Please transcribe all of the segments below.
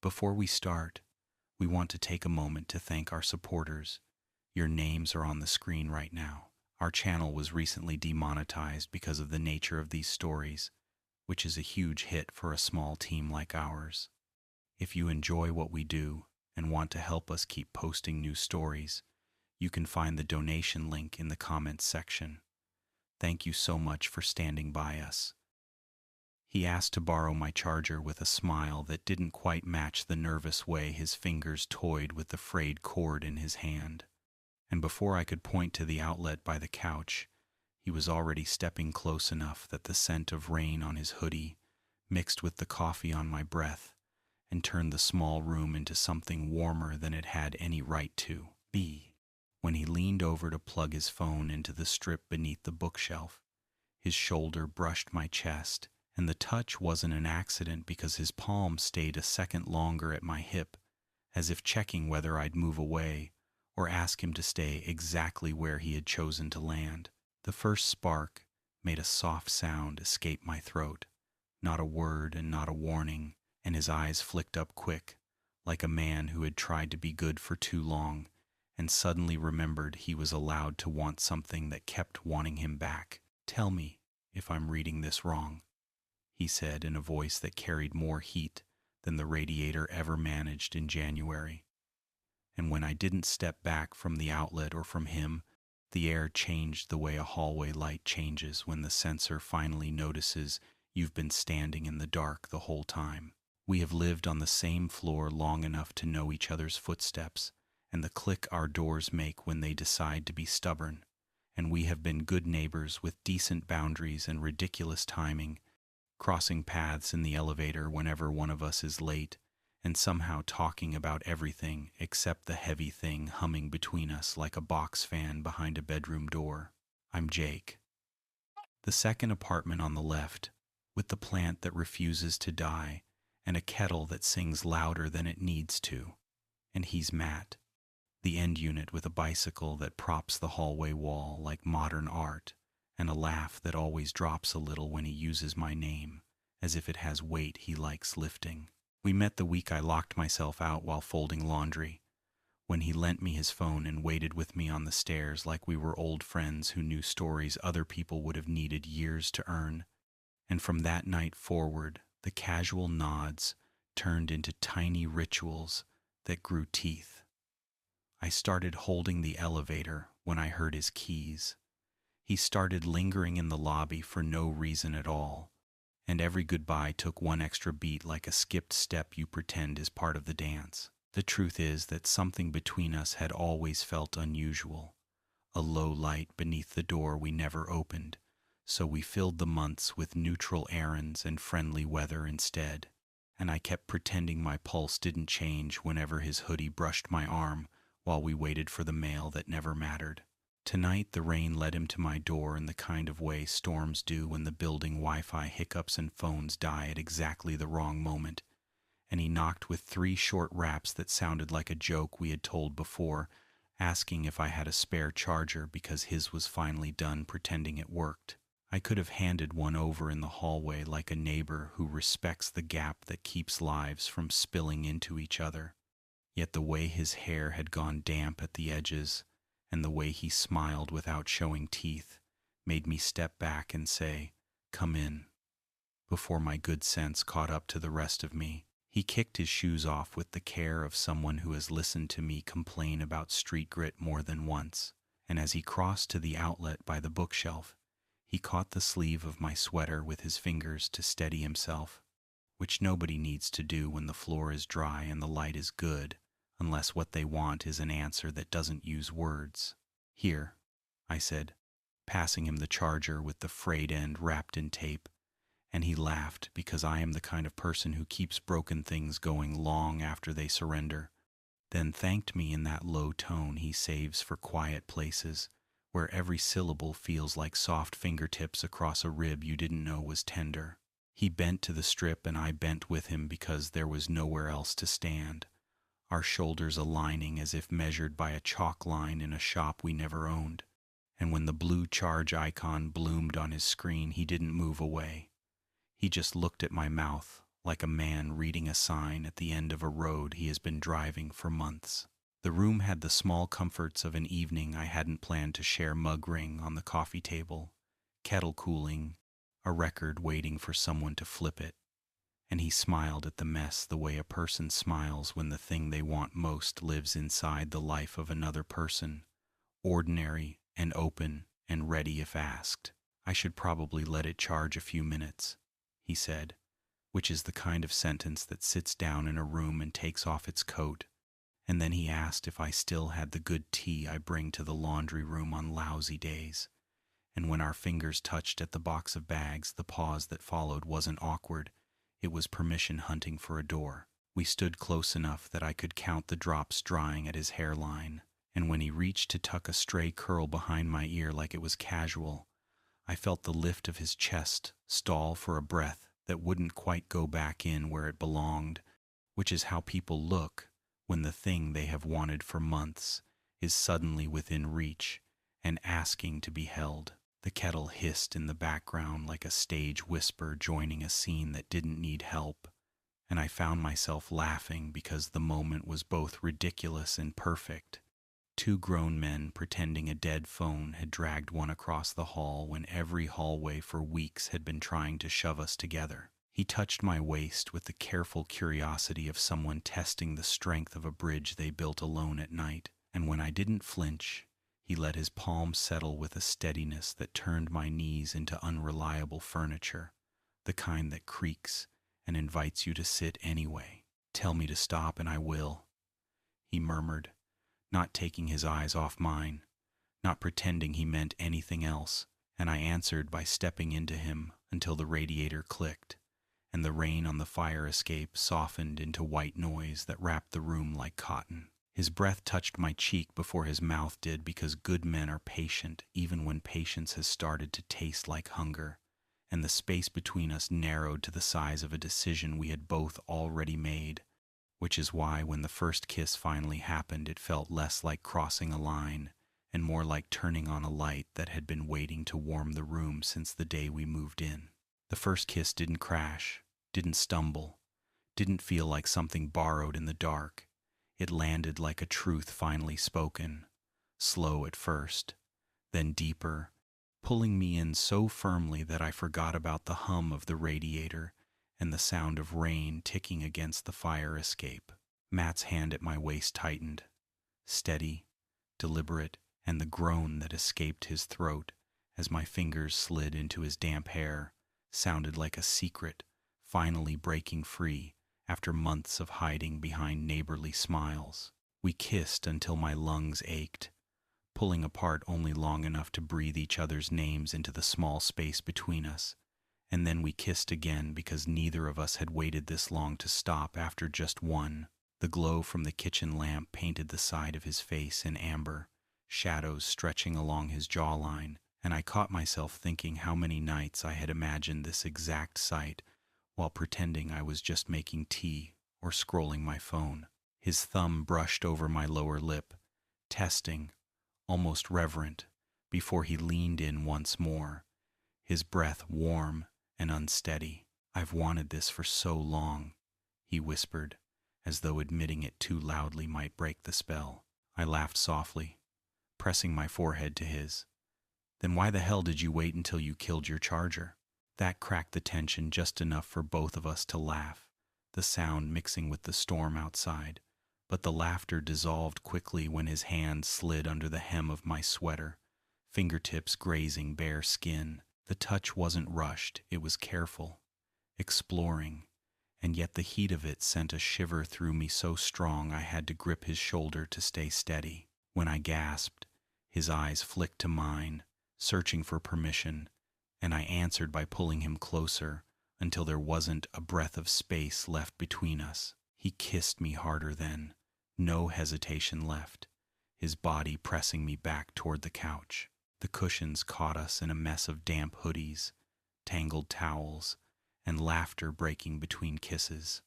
Before we start, we want to take a moment to thank our supporters. Your names are on the screen right now. Our channel was recently demonetized because of the nature of these stories, which is a huge hit for a small team like ours. If you enjoy what we do and want to help us keep posting new stories, you can find the donation link in the comments section. Thank you so much for standing by us. He asked to borrow my charger with a smile that didn't quite match the nervous way his fingers toyed with the frayed cord in his hand. And before I could point to the outlet by the couch, he was already stepping close enough that the scent of rain on his hoodie mixed with the coffee on my breath and turned the small room into something warmer than it had any right to be. When he leaned over to plug his phone into the strip beneath the bookshelf, his shoulder brushed my chest, and the touch wasn't an accident because his palm stayed a second longer at my hip, as if checking whether I'd move away or ask him to stay exactly where he had chosen to land. The first spark made a soft sound escape my throat, not a word and not a warning, and his eyes flicked up quick, like a man who had tried to be good for too long and suddenly remembered he was allowed to want something that kept wanting him back. "Tell me if I'm reading this wrong," he said in a voice that carried more heat than the radiator ever managed in January. And when I didn't step back from the outlet or from him, the air changed the way a hallway light changes when the sensor finally notices you've been standing in the dark the whole time. We have lived on the same floor long enough to know each other's footsteps and the click our doors make when they decide to be stubborn, and we have been good neighbors with decent boundaries and ridiculous timing, crossing paths in the elevator whenever one of us is late, and somehow talking about everything except the heavy thing humming between us like a box fan behind a bedroom door. I'm Jake. The second apartment on the left, with the plant that refuses to die and a kettle that sings louder than it needs to. And he's Matt, the end unit with a bicycle that props the hallway wall like modern art, and a laugh that always drops a little when he uses my name, as if it has weight he likes lifting. We met the week I locked myself out while folding laundry, when he lent me his phone and waited with me on the stairs like we were old friends who knew stories other people would have needed years to earn. And from that night forward, the casual nods turned into tiny rituals that grew teeth. I started holding the elevator when I heard his keys. He started lingering in the lobby for no reason at all, and every goodbye took one extra beat like a skipped step you pretend is part of the dance. The truth is that something between us had always felt unusual, a low light beneath the door we never opened, so we filled the months with neutral errands and friendly weather instead, and I kept pretending my pulse didn't change whenever his hoodie brushed my arm while we waited for the mail that never mattered. Tonight the rain led him to my door in the kind of way storms do when the building Wi-Fi hiccups and phones die at exactly the wrong moment, and he knocked with 3 short raps that sounded like a joke we had told before, asking if I had a spare charger because his was finally done pretending it worked. I could have handed one over in the hallway like a neighbor who respects the gap that keeps lives from spilling into each other. Yet the way his hair had gone damp at the edges and the way he smiled without showing teeth made me step back and say, "Come in," before my good sense caught up to the rest of me. He kicked his shoes off with the care of someone who has listened to me complain about street grit more than once, and as he crossed to the outlet by the bookshelf, he caught the sleeve of my sweater with his fingers to steady himself, which nobody needs to do when the floor is dry and the light is good, unless what they want is an answer that doesn't use words. "Here," I said, passing him the charger with the frayed end wrapped in tape, and he laughed because I am the kind of person who keeps broken things going long after they surrender, then thanked me in that low tone he saves for quiet places, where every syllable feels like soft fingertips across a rib you didn't know was tender. He bent to the strip and I bent with him because there was nowhere else to stand, our shoulders aligning as if measured by a chalk line in a shop we never owned. And when the blue charge icon bloomed on his screen, he didn't move away. He just looked at my mouth like a man reading a sign at the end of a road he has been driving for months. The room had the small comforts of an evening I hadn't planned to share: mug ring on the coffee table, kettle cooling, a record waiting for someone to flip it. And he smiled at the mess the way a person smiles when the thing they want most lives inside the life of another person, ordinary and open and ready if asked. "I should probably let it charge a few minutes," he said, which is the kind of sentence that sits down in a room and takes off its coat. And then he asked if I still had the good tea I bring to the laundry room on lousy days. And when our fingers touched at the box of bags, the pause that followed wasn't awkward. It was permission hunting for a door. We stood close enough that I could count the drops drying at his hairline, and when he reached to tuck a stray curl behind my ear like it was casual, I felt the lift of his chest stall for a breath that wouldn't quite go back in where it belonged, which is how people look when the thing they have wanted for months is suddenly within reach and asking to be held. The kettle hissed in the background like a stage whisper joining a scene that didn't need help, and I found myself laughing because the moment was both ridiculous and perfect. Two grown men pretending a dead phone had dragged one across the hall when every hallway for weeks had been trying to shove us together. He touched my waist with the careful curiosity of someone testing the strength of a bridge they built alone at night, and when I didn't flinch, he let his palm settle with a steadiness that turned my knees into unreliable furniture, the kind that creaks and invites you to sit anyway. "Tell me to stop and I will," he murmured, not taking his eyes off mine, not pretending he meant anything else, and I answered by stepping into him until the radiator clicked, and the rain on the fire escape softened into white noise that wrapped the room like cotton. His breath touched my cheek before his mouth did, because good men are patient even when patience has started to taste like hunger, and the space between us narrowed to the size of a decision we had both already made, which is why when the first kiss finally happened it felt less like crossing a line and more like turning on a light that had been waiting to warm the room since the day we moved in. The first kiss didn't crash, didn't stumble, didn't feel like something borrowed in the dark. It landed like a truth finally spoken, slow at first, then deeper, pulling me in so firmly that I forgot about the hum of the radiator and the sound of rain ticking against the fire escape. Matt's hand at my waist tightened, steady, deliberate, and the groan that escaped his throat as my fingers slid into his damp hair sounded like a secret finally breaking free after months of hiding behind neighborly smiles. We kissed until my lungs ached, pulling apart only long enough to breathe each other's names into the small space between us, and then we kissed again because neither of us had waited this long to stop after just one. The glow from the kitchen lamp painted the side of his face in amber, shadows stretching along his jawline, and I caught myself thinking how many nights I had imagined this exact sight while pretending I was just making tea or scrolling my phone. His thumb brushed over my lower lip, testing, almost reverent, before he leaned in once more, his breath warm and unsteady. "I've wanted this for so long," he whispered, as though admitting it too loudly might break the spell. I laughed softly, pressing my forehead to his. "Then why the hell did you wait until you killed your charger?" That cracked the tension just enough for both of us to laugh, the sound mixing with the storm outside. But the laughter dissolved quickly when his hand slid under the hem of my sweater, fingertips grazing bare skin. The touch wasn't rushed, it was careful, exploring, and yet the heat of it sent a shiver through me so strong I had to grip his shoulder to stay steady. When I gasped, his eyes flicked to mine, searching for permission, and I answered by pulling him closer until there wasn't a breath of space left between us. He kissed me harder then, no hesitation left, his body pressing me back toward the couch. The cushions caught us in a mess of damp hoodies, tangled towels, and laughter breaking between kisses.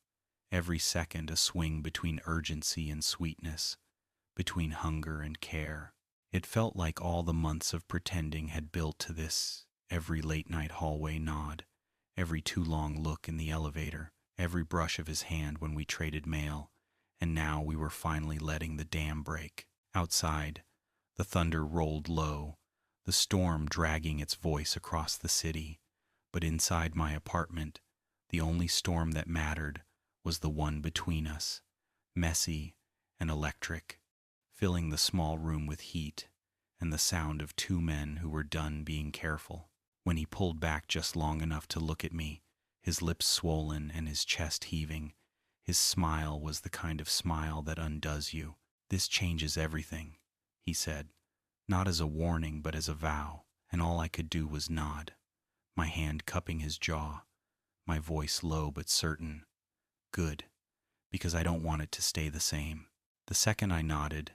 Every second a swing between urgency and sweetness, between hunger and care. It felt like all the months of pretending had built to this: every late-night hallway nod, every too-long look in the elevator, every brush of his hand when we traded mail, and now we were finally letting the dam break. Outside, the thunder rolled low, the storm dragging its voice across the city. But inside my apartment, the only storm that mattered was the one between us, messy and electric, filling the small room with heat and the sound of two men who were done being careful. When he pulled back just long enough to look at me, his lips swollen and his chest heaving, his smile was the kind of smile that undoes you. "This changes everything," he said, not as a warning but as a vow, and all I could do was nod, my hand cupping his jaw, my voice low but certain. "Good, because I don't want it to stay the same." The second I nodded,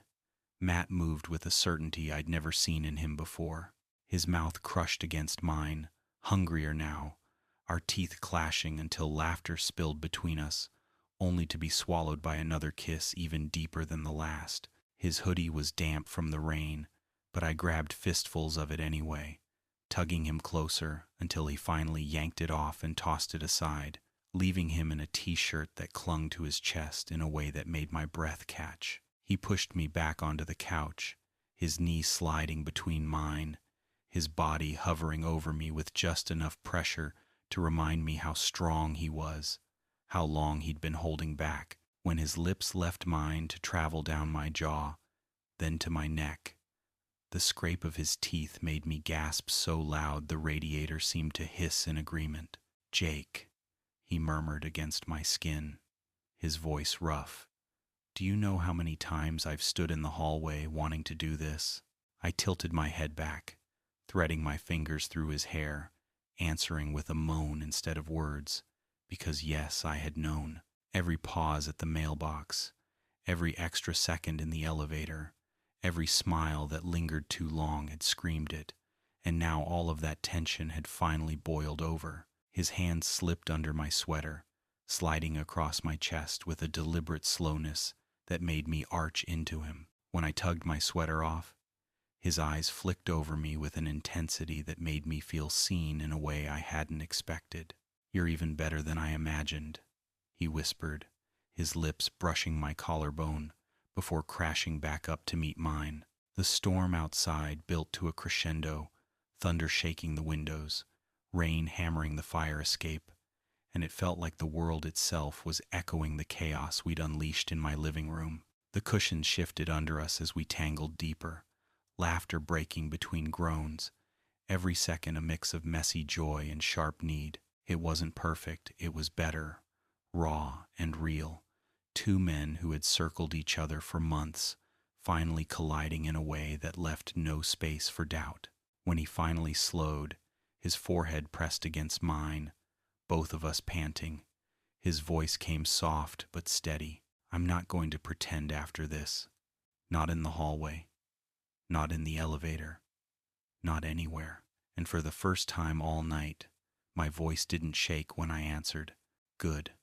Matt moved with a certainty I'd never seen in him before. His mouth crushed against mine, hungrier now, our teeth clashing until laughter spilled between us, only to be swallowed by another kiss even deeper than the last. His hoodie was damp from the rain, but I grabbed fistfuls of it anyway, tugging him closer until he finally yanked it off and tossed it aside, leaving him in a t-shirt that clung to his chest in a way that made my breath catch. He pushed me back onto the couch, his knee sliding between mine, his body hovering over me with just enough pressure to remind me how strong he was, how long he'd been holding back. When his lips left mine to travel down my jaw, then to my neck, the scrape of his teeth made me gasp so loud the radiator seemed to hiss in agreement. "Jake," he murmured against my skin, his voice rough. "Do you know how many times I've stood in the hallway wanting to do this?" I tilted my head back, threading my fingers through his hair, answering with a moan instead of words, because yes, I had known. Every pause at the mailbox, every extra second in the elevator, every smile that lingered too long had screamed it, and now all of that tension had finally boiled over. His hand slipped under my sweater, sliding across my chest with a deliberate slowness that made me arch into him. When I tugged my sweater off, his eyes flicked over me with an intensity that made me feel seen in a way I hadn't expected. "You're even better than I imagined," he whispered, his lips brushing my collarbone before crashing back up to meet mine. The storm outside built to a crescendo, thunder shaking the windows, rain hammering the fire escape, and it felt like the world itself was echoing the chaos we'd unleashed in my living room. The cushions shifted under us as we tangled deeper, laughter breaking between groans, every second a mix of messy joy and sharp need. It wasn't perfect, it was better, raw and real. Two men who had circled each other for months, finally colliding in a way that left no space for doubt. When he finally slowed, his forehead pressed against mine, both of us panting. His voice came soft but steady. "I'm not going to pretend after this. Not in the hallway. Not in the elevator. Not anywhere." And for the first time all night, my voice didn't shake when I answered, "Good,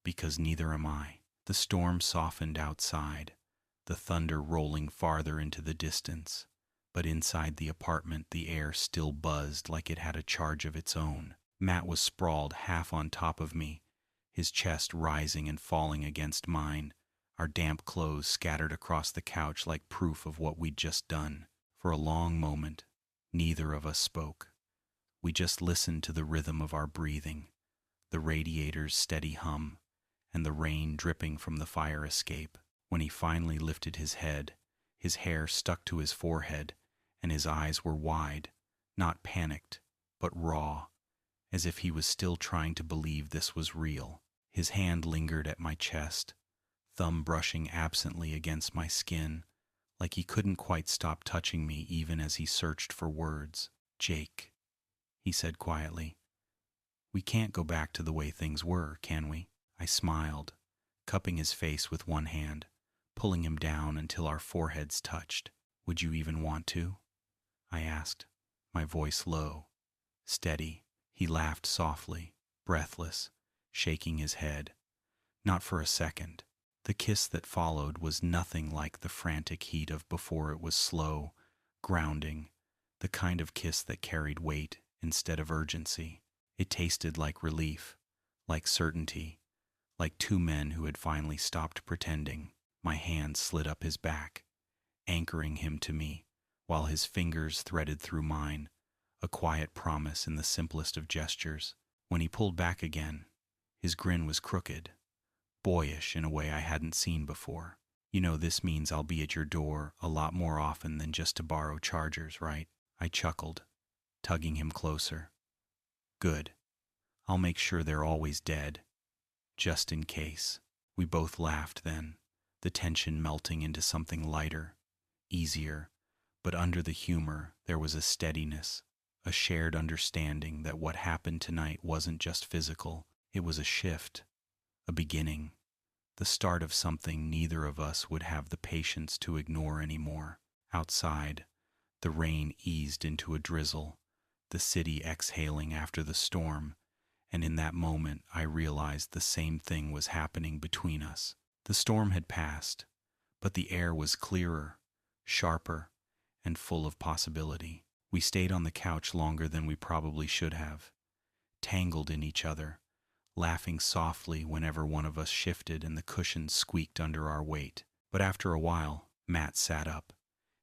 because neither am I." The storm softened outside, the thunder rolling farther into the distance, but inside the apartment the air still buzzed like it had a charge of its own. Matt was sprawled half on top of me, his chest rising and falling against mine, our damp clothes scattered across the couch like proof of what we'd just done. For a long moment, neither of us spoke. We just listened to the rhythm of our breathing, the radiator's steady hum, and the rain dripping from the fire escape. When he finally lifted his head, his hair stuck to his forehead, and his eyes were wide, not panicked, but raw, as if he was still trying to believe this was real. His hand lingered at my chest, thumb brushing absently against my skin, like he couldn't quite stop touching me even as he searched for words. "Jake," he said quietly, "we can't go back to the way things were, can we?" I smiled, cupping his face with one hand, pulling him down until our foreheads touched. "Would you even want to?" I asked, my voice low, steady. He laughed softly, breathless, shaking his head. Not for a second. The kiss that followed was nothing like the frantic heat of before. It was slow, grounding, the kind of kiss that carried weight instead of urgency. It tasted like relief, like certainty, Like two men who had finally stopped pretending, my hand slid up his back, anchoring him to me, while his fingers threaded through mine, a quiet promise in the simplest of gestures. When he pulled back again, his grin was crooked, boyish in a way I hadn't seen before. You know, this means I'll be at your door a lot more often than just to borrow chargers, right? I chuckled, tugging him closer. Good. I'll make sure they're always dead, just in case. We both laughed then, the tension melting into something lighter, easier, but under the humor there was a steadiness, a shared understanding that what happened tonight wasn't just physical, it was a shift, a beginning, the start of something neither of us would have the patience to ignore anymore. Outside, the rain eased into a drizzle, the city exhaling after the storm, and in that moment I realized the same thing was happening between us. The storm had passed, but the air was clearer, sharper, and full of possibility. We stayed on the couch longer than we probably should have, tangled in each other, laughing softly whenever one of us shifted and the cushions squeaked under our weight. But after a while, Matt sat up,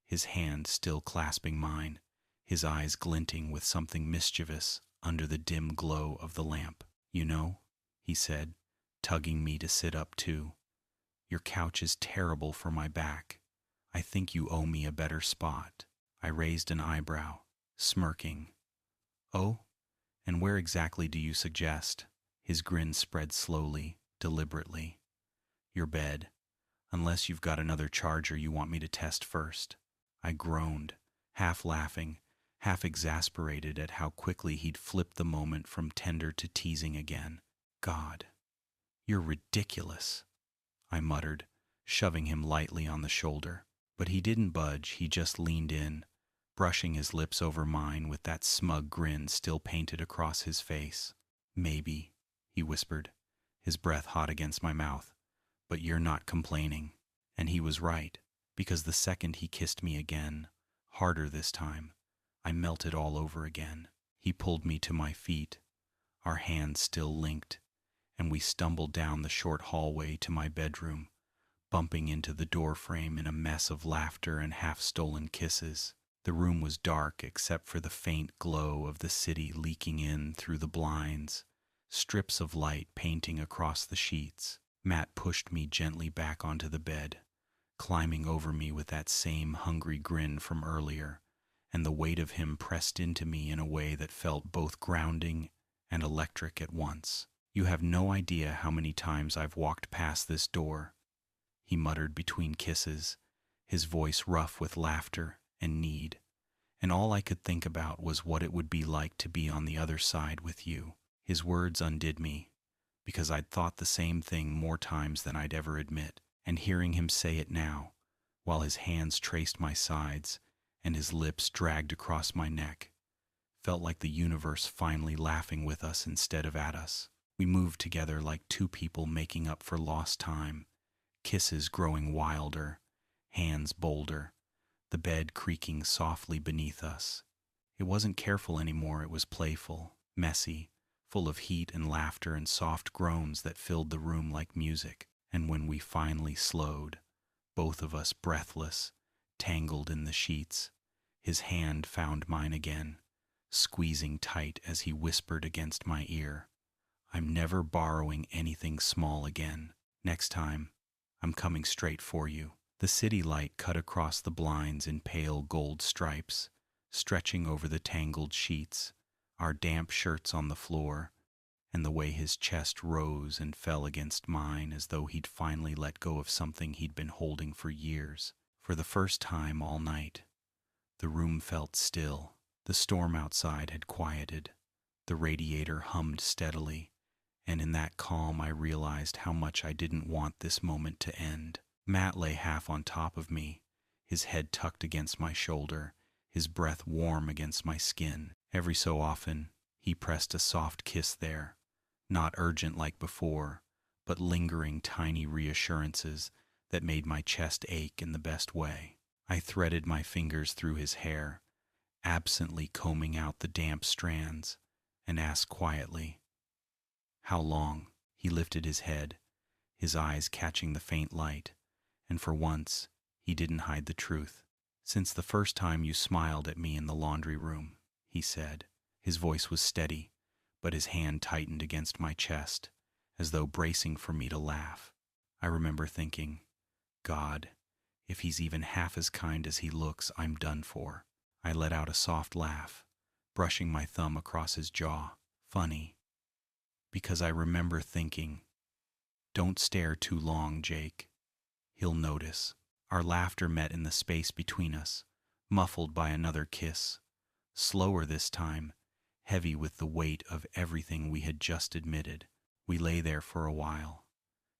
his hand still clasping mine, his eyes glinting with something mischievous under the dim glow of the lamp. You know, he said, tugging me to sit up too, your couch is terrible for my back. I think you owe me a better spot. I raised an eyebrow, smirking. Oh? And where exactly do you suggest? His grin spread slowly, deliberately. Your bed, unless you've got another charger you want me to test first. I groaned, half laughing, half exasperated at how quickly he'd flipped the moment from tender to teasing again. God, you're ridiculous, I muttered, shoving him lightly on the shoulder. But he didn't budge, he just leaned in, brushing his lips over mine with that smug grin still painted across his face. Maybe, he whispered, his breath hot against my mouth, but you're not complaining. And he was right, because the second he kissed me again, harder this time, I melted all over again. He pulled me to my feet, our hands still linked, and we stumbled down the short hallway to my bedroom, bumping into the doorframe in a mess of laughter and half-stolen kisses. The room was dark except for the faint glow of the city leaking in through the blinds, strips of light painting across the sheets. Matt pushed me gently back onto the bed, climbing over me with that same hungry grin from earlier, and the weight of him pressed into me in a way that felt both grounding and electric at once. You have no idea how many times I've walked past this door, he muttered between kisses, his voice rough with laughter and need, and all I could think about was what it would be like to be on the other side with you. His words undid me, because I'd thought the same thing more times than I'd ever admit, and hearing him say it now, while his hands traced my sides and his lips dragged across my neck, felt like the universe finally laughing with us instead of at us. We moved together like two people making up for lost time, kisses growing wilder, hands bolder, the bed creaking softly beneath us. It wasn't careful anymore, it was playful, messy, full of heat and laughter and soft groans that filled the room like music. And when we finally slowed, both of us breathless, tangled in the sheets, his hand found mine again, squeezing tight as he whispered against my ear, I'm never borrowing anything small again. Next time, I'm coming straight for you. The city light cut across the blinds in pale gold stripes, stretching over the tangled sheets, our damp shirts on the floor, and the way his chest rose and fell against mine as though he'd finally let go of something he'd been holding for years. For the first time all night, the room felt still. The storm outside had quieted. The radiator hummed steadily, and in that calm I realized how much I didn't want this moment to end. Matt lay half on top of me, his head tucked against my shoulder, his breath warm against my skin. Every so often, he pressed a soft kiss there, not urgent like before, but lingering tiny reassurances that made my chest ache in the best way. I threaded my fingers through his hair, absently combing out the damp strands, and asked quietly, How long? He lifted his head, his eyes catching the faint light, and for once, he didn't hide the truth. "Since the first time you smiled at me in the laundry room," he said. His voice was steady, but his hand tightened against my chest, as though bracing for me to laugh. I remember thinking, God, if he's even half as kind as he looks, I'm done for. I let out a soft laugh, brushing my thumb across his jaw. Funny, because I remember thinking, don't stare too long, Jake. He'll notice. Our laughter met in the space between us, muffled by another kiss, slower this time, heavy with the weight of everything we had just admitted. We lay there for a while,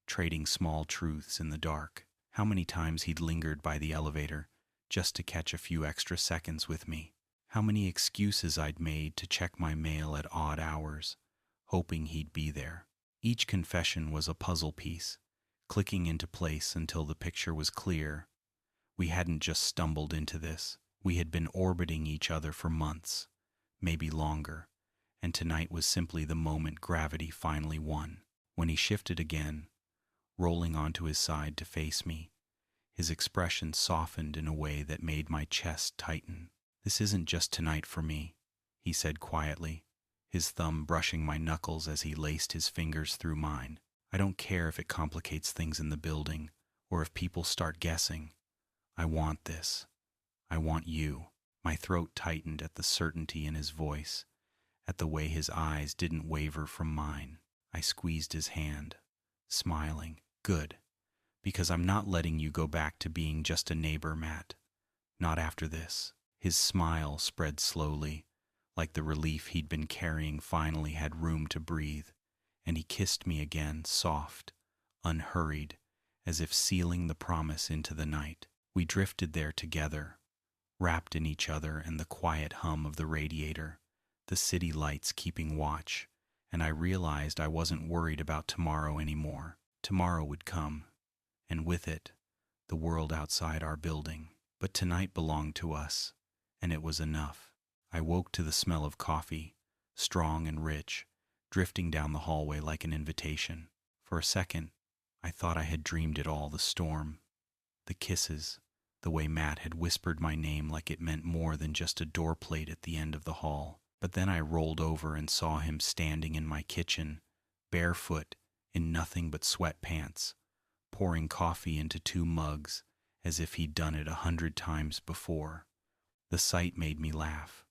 trading small truths in the dark. How many times he'd lingered by the elevator just to catch a few extra seconds with me. How many excuses I'd made to check my mail at odd hours, hoping he'd be there. Each confession was a puzzle piece, clicking into place until the picture was clear. We hadn't just stumbled into this. We had been orbiting each other for months, maybe longer, and tonight was simply the moment gravity finally won. When he shifted again, rolling onto his side to face me, his expression softened in a way that made my chest tighten. "This isn't just tonight for me," he said quietly, his thumb brushing my knuckles as he laced his fingers through mine. "I don't care if it complicates things in the building or if people start guessing. I want this. I want you." My throat tightened at the certainty in his voice, at the way his eyes didn't waver from mine. I squeezed his hand, smiling. "Good, because I'm not letting you go back to being just a neighbor, Matt. Not after this." His smile spread slowly, like the relief he'd been carrying finally had room to breathe, and he kissed me again, soft, unhurried, as if sealing the promise into the night. We drifted there together, wrapped in each other and the quiet hum of the radiator, the city lights keeping watch, and I realized I wasn't worried about tomorrow anymore. Tomorrow would come, and with it, the world outside our building. But tonight belonged to us, and it was enough. I woke to the smell of coffee, strong and rich, drifting down the hallway like an invitation. For a second, I thought I had dreamed it all, the storm, the kisses, the way Matt had whispered my name like it meant more than just a door plate at the end of the hall. But then I rolled over and saw him standing in my kitchen, barefoot, in nothing but sweatpants, pouring coffee into 2 mugs as if he'd done it 100 times before. The sight made me laugh,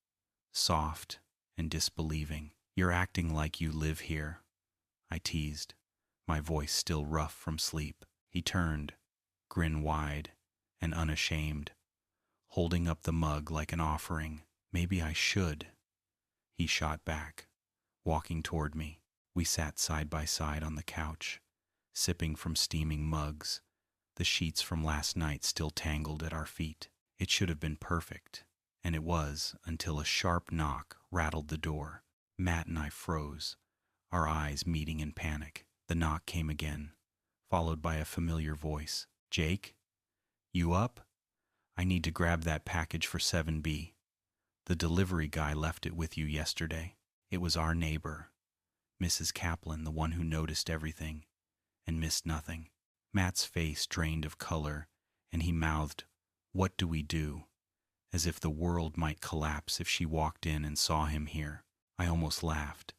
soft and disbelieving. "You're acting like you live here," I teased, my voice still rough from sleep. He turned, grin wide and unashamed, holding up the mug like an offering. "Maybe I should," he shot back, walking toward me. We sat side by side on the couch, sipping from steaming mugs, the sheets from last night still tangled at our feet. It should have been perfect, and it was until a sharp knock rattled the door. Matt and I froze, our eyes meeting in panic. The knock came again, followed by a familiar voice. "Jake? You up? I need to grab that package for 7B. The delivery guy left it with you yesterday." It was our neighbor, Mrs. Kaplan, the one who noticed everything and missed nothing. Matt's face drained of color, and he mouthed, "What do we do?" as if the world might collapse if she walked in and saw him here. I almost laughed,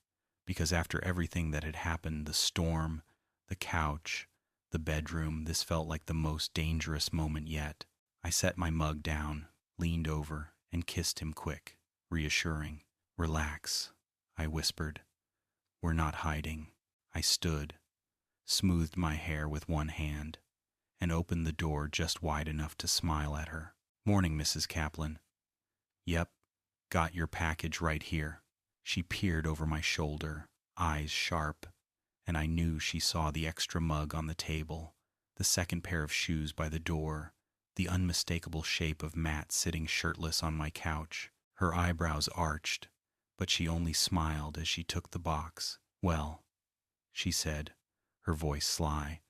because after everything that had happened, the storm, the couch, the bedroom, this felt like the most dangerous moment yet. I set my mug down, leaned over, and kissed him quick, reassuring. "Relax," I whispered. "We're not hiding." I stood, smoothed my hair with one hand, and opened the door just wide enough to smile at her. "Morning, Mrs. Kaplan." "Yep, got your package right here." She peered over my shoulder, eyes sharp, and I knew she saw the extra mug on the table, the second pair of shoes by the door, the unmistakable shape of Matt sitting shirtless on my couch. Her eyebrows arched, but she only smiled as she took the box. "Well," she said, her voice sly,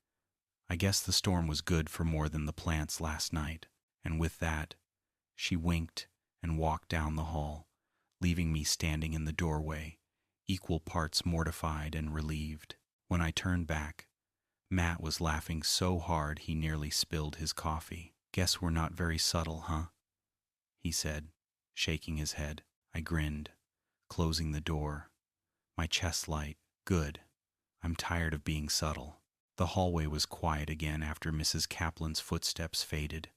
"I guess the storm was good for more than the plants last night." And with that, she winked and walked down the hall, leaving me standing in the doorway, equal parts mortified and relieved. When I turned back, Matt was laughing so hard he nearly spilled his coffee. "Guess we're not very subtle, huh?" he said, shaking his head. I grinned, closing the door, my chest light. "Good. I'm tired of being subtle." The hallway was quiet again after Mrs. Kaplan's footsteps faded,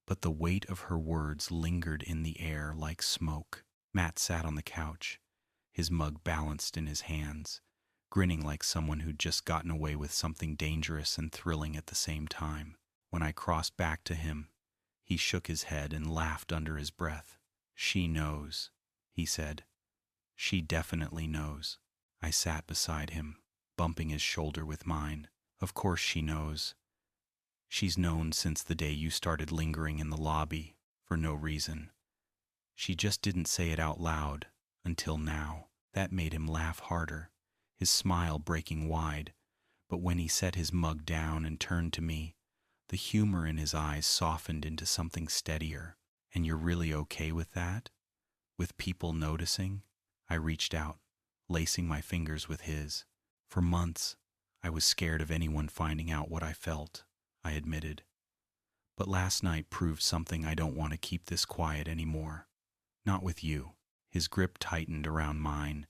but the weight of her words lingered in the air like smoke. Matt sat on the couch, his mug balanced in his hands, grinning like someone who'd just gotten away with something dangerous and thrilling at the same time. When I crossed back to him, he shook his head and laughed under his breath. "She knows," he said. "She definitely knows." I sat beside him, bumping his shoulder with mine. "Of course she knows. She's known since the day you started lingering in the lobby, for no reason. She just didn't say it out loud, until now." That made him laugh harder, his smile breaking wide. But when he set his mug down and turned to me, the humor in his eyes softened into something steadier. "And you're really okay with that? With people noticing?" I reached out, lacing my fingers with his. "For months, I was scared of anyone finding out what I felt," I admitted. "But last night proved something. I don't want to keep this quiet anymore. Not with you." His grip tightened around mine,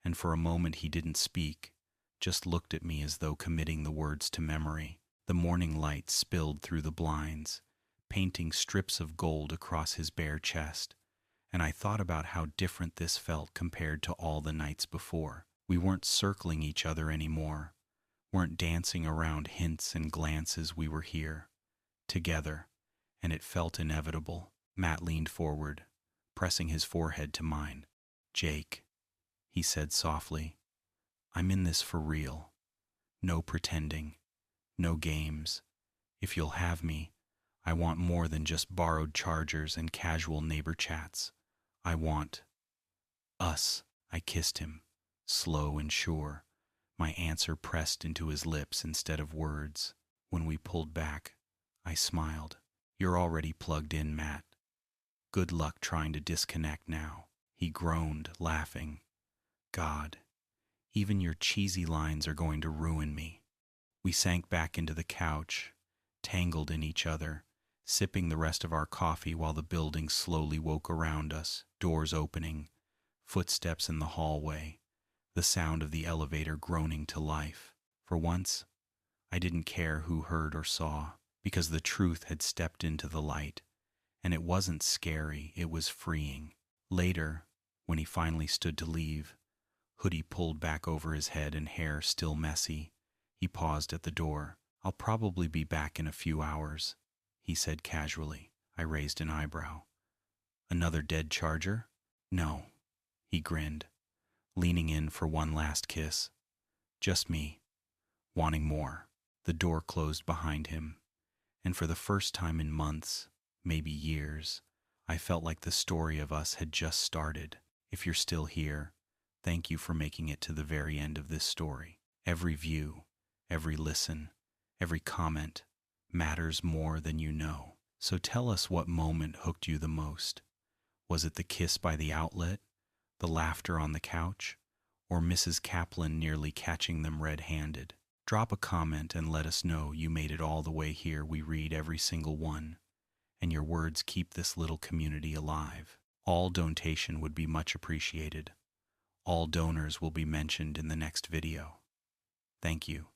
and for a moment he didn't speak, just looked at me as though committing the words to memory. The morning light spilled through the blinds, painting strips of gold across his bare chest, and I thought about how different this felt compared to all the nights before. We weren't circling each other anymore, weren't dancing around hints and glances. We were here, together, and it felt inevitable. Matt leaned forward, pressing his forehead to mine. "Jake," he said softly, "I'm in this for real. No pretending, no games. If you'll have me, I want more than just borrowed chargers and casual neighbor chats. I want us." I kissed him, slow and sure, my answer pressed into his lips instead of words. When we pulled back, I smiled. "You're already plugged in, Matt. Good luck trying to disconnect now." He groaned, laughing. "God, even your cheesy lines are going to ruin me." We sank back into the couch, tangled in each other, sipping the rest of our coffee while the building slowly woke around us, doors opening, footsteps in the hallway, the sound of the elevator groaning to life. For once, I didn't care who heard or saw, because the truth had stepped into the light, and it wasn't scary, it was freeing. Later, when he finally stood to leave, hoodie pulled back over his head and hair still messy, he paused at the door. "I'll probably be back in a few hours," he said casually. I raised an eyebrow. "Another dead charger?" "No," he grinned, leaning in for one last kiss. "Just me, wanting more." The door closed behind him, and for the first time in months, maybe years, I felt like the story of us had just started. If you're still here, thank you for making it to the very end of this story. Every view, every listen, every comment matters more than you know. So tell us, what moment hooked you the most? Was it the kiss by the outlet, the laughter on the couch, or Mrs. Kaplan nearly catching them red-handed? Drop a comment and let us know you made it all the way here. We read every single one, and your words keep this little community alive. All donation would be much appreciated. All donors will be mentioned in the next video. Thank you.